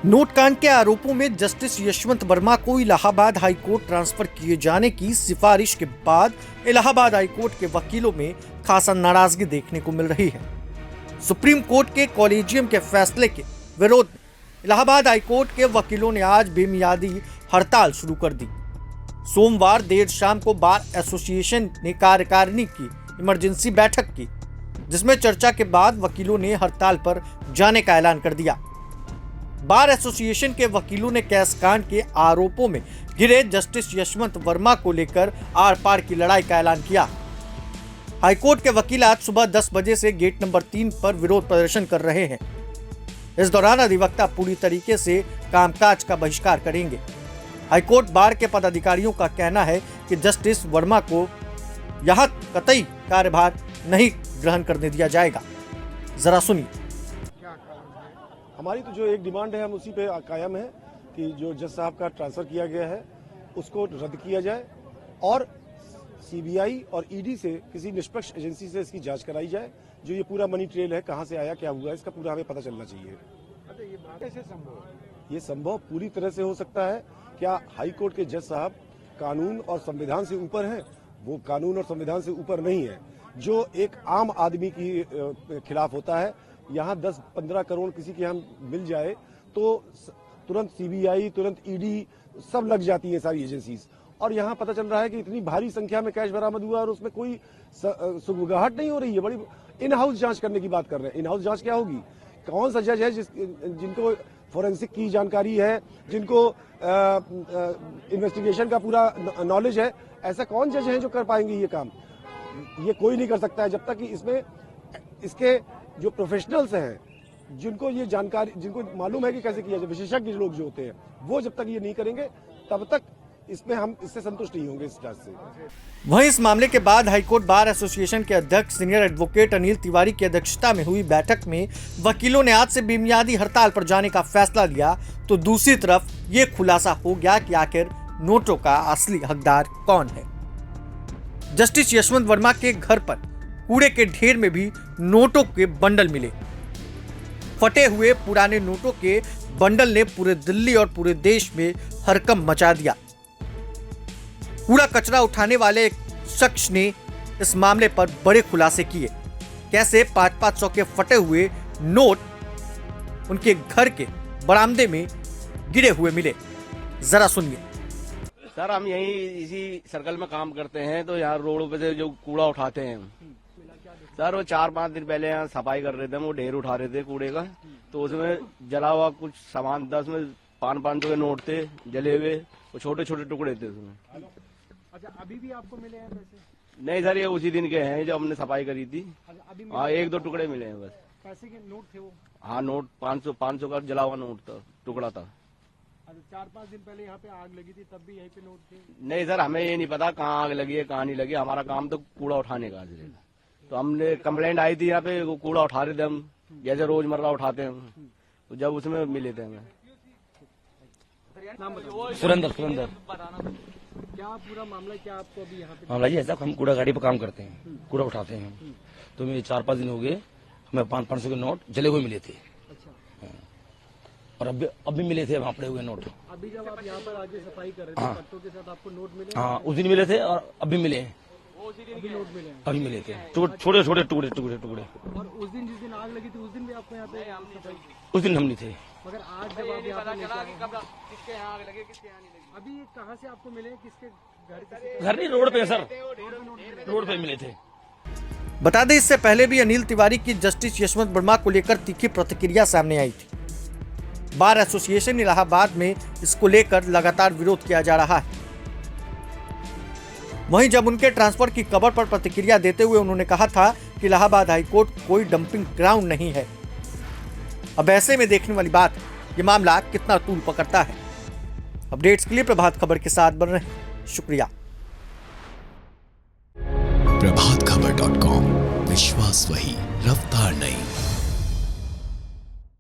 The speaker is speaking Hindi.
नोट कांड के आरोपों में जस्टिस यशवंत वर्मा को इलाहाबाद हाई कोर्ट ट्रांसफर किए जाने की सिफारिश के बाद इलाहाबाद हाई कोर्ट के वकीलों में खासा नाराजगी देखने को मिल रही है। सुप्रीम कोर्ट के कॉलेजियम के फैसले के विरोध में इलाहाबाद हाई कोर्ट के वकीलों ने आज बेमियादी हड़ताल शुरू कर दी। सोमवार देर शाम को बार एसोसिएशन ने कार्यकारिणी की इमरजेंसी बैठक की, जिसमें चर्चा के बाद वकीलों ने हड़ताल पर जाने का ऐलान कर दिया। बार एसोसिएशन के वकीलों ने कैश कांड के आरोपों में घिरे जस्टिस यशवंत वर्मा को लेकर आर पार की लड़ाई का ऐलान किया। हाईकोर्ट के वकील आज सुबह 10 बजे से गेट नंबर 3 पर विरोध प्रदर्शन कर रहे हैं। इस दौरान अधिवक्ता पूरी तरीके से कामकाज का बहिष्कार करेंगे। हाईकोर्ट बार के पदाधिकारियों का कहना है कि जस्टिस वर्मा को यहां कतई कार्यभार नहीं ग्रहण करने दिया जाएगा। जरा सुनिए। हमारी तो जो एक डिमांड है हम उसी पे कायम है कि जो जज साहब का ट्रांसफर किया गया है उसको रद्द किया जाए और सीबीआई और ईडी से किसी निष्पक्ष एजेंसी से इसकी जांच कराई जाए। जो ये पूरा मनी ट्रेल है, कहां से आया, क्या हुआ, इसका पूरा हमें पता चलना चाहिए। ये बात कैसे संभव है? ये संभव पूरी तरह से हो सकता है। क्या हाई कोर्ट के जज साहब कानून और संविधान से ऊपर हैं? वो कानून और संविधान से ऊपर नहीं है। जो एक आम आदमी की खिलाफ होता है, यहाँ 10-15 करोड़ किसी के यहाँ मिल जाए तो तुरंत सीबीआई, तुरंत ईडी सब लग जाती है सारी एजेंसीज। और यहाँ पता चल रहा है कि इतनी भारी संख्या में कैश बरामद हुआ और उसमें कोई सुगबुगाहट नहीं हो रही है। बड़ी इन हाउस जांच करने की बात कर रहे हैं। इन हाउस जांच क्या होगी? कौन सा जज है जिनको फोरेंसिक की जानकारी है, जिनको इन्वेस्टिगेशन का पूरा नॉलेज है? ऐसा कौन जज है जो कर पाएंगे ये काम? ये कोई नहीं कर सकता है जब तक कि इसमें इसके जो प्रोफेशनल्स हैं, जिनको ये जानकारी, जिनको मालूम है कि कैसे किया जाए, विशेषज्ञ लोग जो होते हैं, वो जब तक ये नहीं करेंगे तब तक इसमें हम इससे संतुष्ट नहीं होंगे इस जांच से। वहीं इस मामले के बाद हाईकोर्ट बार एसोसिएशन के अध्यक्ष सीनियर एडवोकेट अनिल तिवारी की अध्यक्षता में हुई बैठक में वकीलों ने आज से बेमियादी हड़ताल पर जाने का फैसला लिया, तो दूसरी तरफ ये खुलासा हो गया कि आखिर नोटों का असली हकदार कौन है। जस्टिस यशवंत वर्मा के घर पर कूड़े के ढेर में भी नोटों के बंडल मिले। फटे हुए पुराने नोटों के बंडल ने पूरे दिल्ली और पूरे देश में हड़कंप मचा दिया। कूड़ा कचरा उठाने वाले एक शख्स ने इस मामले पर बड़े खुलासे किए। कैसे 500 के फटे हुए नोट उनके घर के बरामदे में गिरे हुए मिले, जरा सुनिए। सर, हम यहीं इसी सर्कल में काम करते हैं, तो यहाँ रोड पे से जो कूड़ा उठाते हैं सर, वो 4-5 दिन पहले यहाँ सफाई कर रहे थे, वो ढेर उठा रहे थे कूड़े का, तो उसमें जला हुआ कुछ सामान 10 में 500 के नोट थे जले हुए, वो छोटे छोटे टुकड़े थे उसमें। अच्छा, अभी भी आपको मिले हैं पैसे? नहीं सर, ये उसी दिन के हैं जो हमने सफाई करी थी। अभी हाँ, 1-2 टुकड़े मिले हैं बस। पैसे के नोट थे वो? हाँ, नोट 500 का जला हुआ नोट था, टुकड़ा था। 4-5 दिन पहले यहाँ पे आग लगी थी, तब भी यहीं पे नोट थे? नहीं सर, हमें ये नहीं पता कहाँ आग लगी है कहाँ नहीं लगी। हमारा काम तो कूड़ा उठाने का है, तो हमने कंप्लेंट आई थी यहाँ पे, वो कूड़ा उठा रहे थे हम, जैसे रोजमर्रा उठाते हैं, तो जब उसमें मिले थे हमें। सुरेंद्र। क्या पूरा मामला, क्या आपको अभी यहाँ पे? मामला जी ऐसा, हम कूड़ा गाड़ी पर काम करते हैं, कूड़ा उठाते हैं, तो ये 4-5 दिन हो गए, हमें 500 के नोट जले हुए मिले थे। अच्छा। और अब भी मिले थे वहाँ पड़े हुए नोट। अभी जब आप यहाँ पर आगे सफाई कर रहे थे, पत्तों के साथ आपको नोट मिले? हाँ, उस दिन मिले थे और अब भी मिले हैं। अभी नोट मिले हैं? अभी मिले थे, छोटे छोटे टुकड़े। और उस दिन जिस दिन आग लगी थी, उस दिन भी आपको यहाँ पे सफाई? उस दिन हम नहीं थे। मगर आज जब आप यहाँ पे किसके यहाँ आग लगी, किसके यहाँ नहीं लगी? अभी कहाँ से आपको मिले? किसके घर नहीं, रोड पे सर, रोड पे मिले थे। बता दें, इससे पहले भी अनिल तिवारी की जस्टिस यशवंत वर्मा को लेकर तीखी प्रतिक्रिया सामने आई थी। बार एसोसिएशन इलाहाबाद में इसको लेकर लगातार विरोध किया जा रहा है। वहीं जब उनके ट्रांसफर की खबर पर प्रतिक्रिया देते हुए उन्होंने कहा था कि इलाहाबाद हाईकोर्ट कोई डंपिंग ग्राउंड नहीं है। अब ऐसे में देखने वाली बात है ये मामला कितना तूल पकड़ता है। अपडेट्स के लिए प्रभात खबर के साथ बन रहे, शुक्रिया। प्रभातखबर.com, विश्वास वही, रफ्तार नहीं।